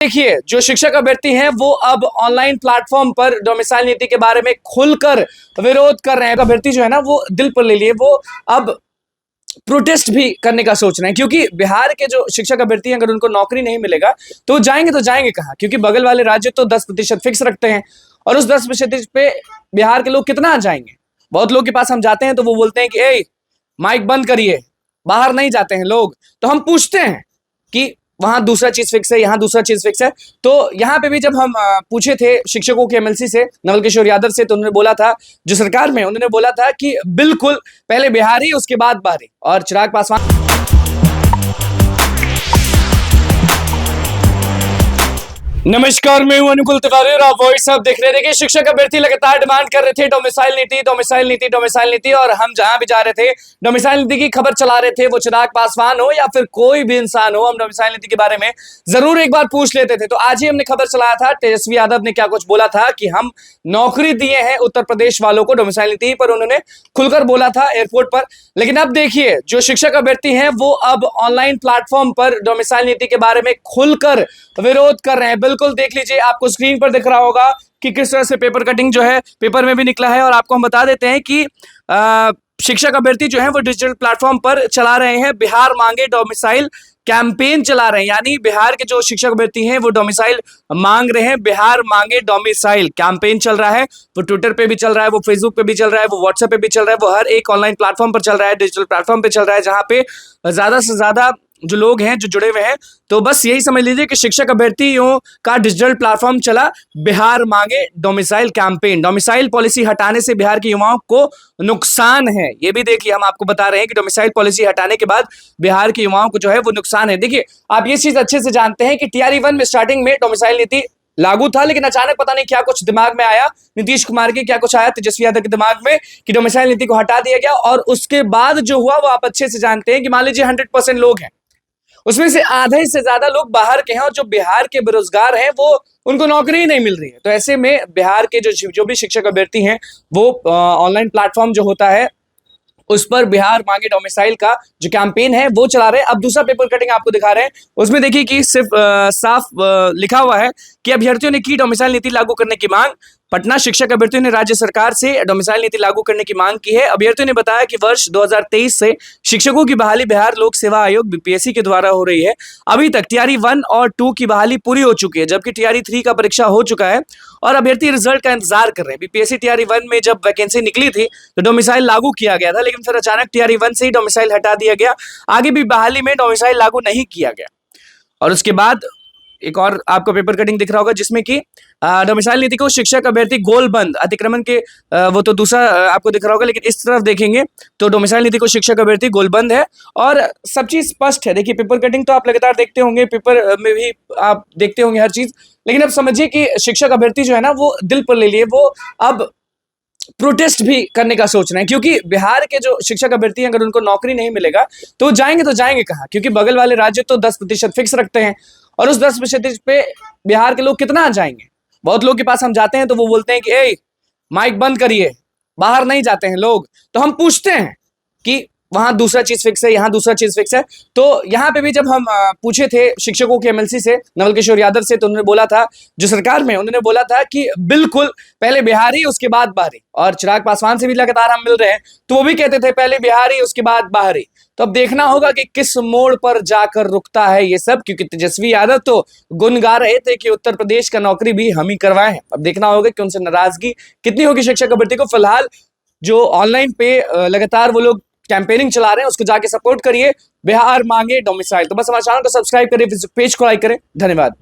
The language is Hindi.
देखिए, जो शिक्षक अभ्यर्थी हैं वो अब ऑनलाइन प्लेटफॉर्म पर डोमिसाइल नीति के बारे में खुलकर विरोध कर रहे हैं। अभ्यर्थी जो है ना वो दिल पर ले लिए, वो अब प्रोटेस्ट भी करने का सोच रहे हैं, क्योंकि बिहार के जो शिक्षक अभ्यर्थी हैं अगर उनको नौकरी नहीं मिलेगा तो जाएंगे कहाँ? क्योंकि बगल वाले राज्य तो 10% फिक्स रखते हैं और उस 10% पे बिहार के लोग कितना जाएंगे। बहुत लोग के पास हम जाते हैं तो वो बोलते हैं कि ए माइक बंद करिए, बाहर नहीं जाते हैं लोग। तो हम पूछते हैं कि वहां दूसरा चीज फिक्स है, यहाँ दूसरा चीज फिक्स है। तो यहाँ पे भी जब हम पूछे थे शिक्षकों के एमएलसी से, नवल किशोर यादव से, तो उन्होंने बोला था, जो सरकार में उन्होंने बोला था कि बिल्कुल पहले बिहारी उसके बाद बारी। और चिराग पासवान नमस्कार, मैं हूं अनुकुल तिवारी और आप वॉइस ऑफ देख रहे थे। कि शिक्षक अभ्यर्थी लगातार डिमांड कर रहे थे डोमिसाइल नीति, डोमिसाइल नीति, डोमिसाइल नीति। और हम जहां भी जा रहे थे डोमिसाइल नीति की खबर चला रहे थे, वो चिराग पासवान हो या फिर कोई भी इंसान हो, हम डोमिसाइल नीति के बारे में जरूर एक बार पूछ लेते थे। तो आज ही हमने खबर चलाया था, तेजस्वी यादव ने क्या कुछ बोला था कि हम नौकरी दिए हैं उत्तर प्रदेश वालों को डोमिसाइल नीति पर, उन्होंने खुलकर बोला था एयरपोर्ट पर। लेकिन अब देखिए, जो शिक्षक अभ्यर्थी हैं वो अब ऑनलाइन प्लेटफॉर्म पर डोमिसाइल नीति के बारे में खुलकर विरोध कर रहे हैं। बिल्कुल देख लीजिए, आपको स्क्रीन पर दिख रहा होगा कि किस तरह से पेपर कटिंग जो है पेपर में भी निकला है। और आपको हम बता देते हैं कि शिक्षक अभ्यर्थी जो है वो डिजिटल प्लेटफॉर्म पर चला रहे हैं बिहार मांगे डोमिसाइल कैंपेन चला रहे हैं। यानी बिहार के जो शिक्षक अभ्यर्थी हैं वो डोमिसाइल मांग रहे हैं, बिहार मांगे डोमिसाइल कैंपेन चल रहा है। वो ट्विटर पे भी चल रहा है, वो फेसबुक पे भी चल रहा है, वो व्हाट्सएप पे भी चल रहा है, वो हर एक ऑनलाइन प्लेटफॉर्म पर चल रहा है, डिजिटल प्लेटफॉर्म पे चल रहा है, जहां पे ज्यादा से ज्यादा जो लोग हैं जो जुड़े हुए हैं। तो बस यही समझ लीजिए कि शिक्षक अभ्यर्थियों का डिजिटल प्लेटफॉर्म चला बिहार मांगे डोमिसाइल कैंपेन। डोमिसाइल पॉलिसी हटाने से बिहार के युवाओं को नुकसान है, ये भी देखिए हम आपको बता रहे हैं कि डोमिसाइल पॉलिसी हटाने के बाद बिहार के युवाओं को जो है वो नुकसान है। देखिए, आप ये चीज अच्छे से जानते हैं कि TRE 1 में स्टार्टिंग में डोमिसाइल नीति लागू था, लेकिन अचानक पता नहीं क्या कुछ दिमाग में आया, नीतीश कुमार के क्या कुछ आया तेजस्वी यादव के दिमाग में कि डोमिसाइल नीति को हटा दिया गया। और उसके बाद जो हुआ वो आप अच्छे से जानते हैं कि मान लीजिए 100% लोग हैं, उसमें से आधे से ज्यादा लोग बाहर के हैं और जो बिहार के बेरोजगार हैं वो उनको नौकरी ही नहीं मिल रही है। तो ऐसे में बिहार के जो भी शिक्षक अभ्यर्थी हैं वो ऑनलाइन प्लेटफॉर्म जो होता है उस पर बिहार मांगे डोमिसाइल का जो कैंपेन है वो चला रहे हैं। अब दूसरा पेपर कटिंग आपको दिखा रहे हैं, उसमें देखिए कि सिर्फ साफ लिखा हुआ है कि अभ्यर्थियों ने की डोमिसाइल नीति लागू करने की मांग। पटना शिक्षक अभ्यर्थियों ने राज्य सरकार से डोमिसाइल नीति लागू करने की मांग की है। अभ्यर्थियों ने बताया कि वर्ष 2023 से शिक्षकों की बहाली बिहार लोक सेवा आयोग BPSC के द्वारा हो रही है। अभी तक TRE 1 और 2 की बहाली पूरी हो चुकी है, जबकि TRE 3 का परीक्षा हो चुका है और अभ्यर्थी रिजल्ट का इंतजार कर रहे हैं। BPSC TRE 1 में जब वैकेंसी निकली थी तो डोमिसाइल लागू किया गया था, लेकिन फिर अचानक TRE 1 से ही डोमिसाइल हटा दिया गया। आगे भी बहाली में डोमिसाइल लागू नहीं किया गया। और उसके बाद एक और आपको पेपर कटिंग दिख रहा होगा जिसमें कि डोमिसाइल नीति को शिक्षक अभ्यर्थी गोलबंद अतिक्रमण के वो तो दूसरा आपको दिख रहा होगा, लेकिन इस तरफ देखेंगे तो डोमिसाइल नीति को शिक्षक अभ्यर्थी गोलबंद है और सब चीज स्पष्ट है। देखिए, पेपर कटिंग तो आप लगातार देखते होंगे, पेपर में भी आप देखते होंगे हर चीज। लेकिन अब समझिए कि शिक्षक अभ्यर्थी जो है ना वो दिल पर ले लिए, वो अब प्रोटेस्ट भी करने का सोच रहे हैं, क्योंकि बिहार के जो शिक्षक अभ्यर्थी हैं अगर उनको नौकरी नहीं मिलेगा तो जाएंगे कहाँ? क्योंकि बगल वाले राज्य तो 10% फिक्स रखते हैं और उस 10% पे बिहार के लोग कितना जाएंगे। बहुत लोग के पास हम जाते हैं तो वो बोलते हैं कि ए माइक बंद करिए, बाहर नहीं जाते हैं लोग। तो हम पूछते हैं कि वहां दूसरा चीज फिक्स है, यहाँ दूसरा चीज फिक्स है। तो यहाँ पे भी जब हम पूछे थे शिक्षकों के एमएलसी से, नवल किशोर यादव से, तो उन्होंने बोला था, जो सरकार में उन्होंने बोला था कि बिल्कुल पहले बिहारी उसके बाद बाहरी। और चिराग पासवान से भी लगातार हम मिल रहे हैं तो वो भी कहते थे पहले बिहारी उसके बाद बाहरी। तो अब देखना होगा कि किस मोड़ पर जाकर रुकता है ये सब, क्योंकि तेजस्वी यादव तो गुन गा रहे थे कि उत्तर प्रदेश का नौकरी भी हम ही करवाए हैं। अब देखना होगा कि उनसे नाराजगी कितनी होगी शिक्षक अभ्यर्थी को। फिलहाल जो ऑनलाइन पे लगातार वो लोग कैंपेनिंग चला रहे हैं उसको जाके सपोर्ट करिए, बिहार मांगे डोमिसाइल। तो बस हमारे चैनल को सब्सक्राइब करें, पेज को लाइक करें। धन्यवाद।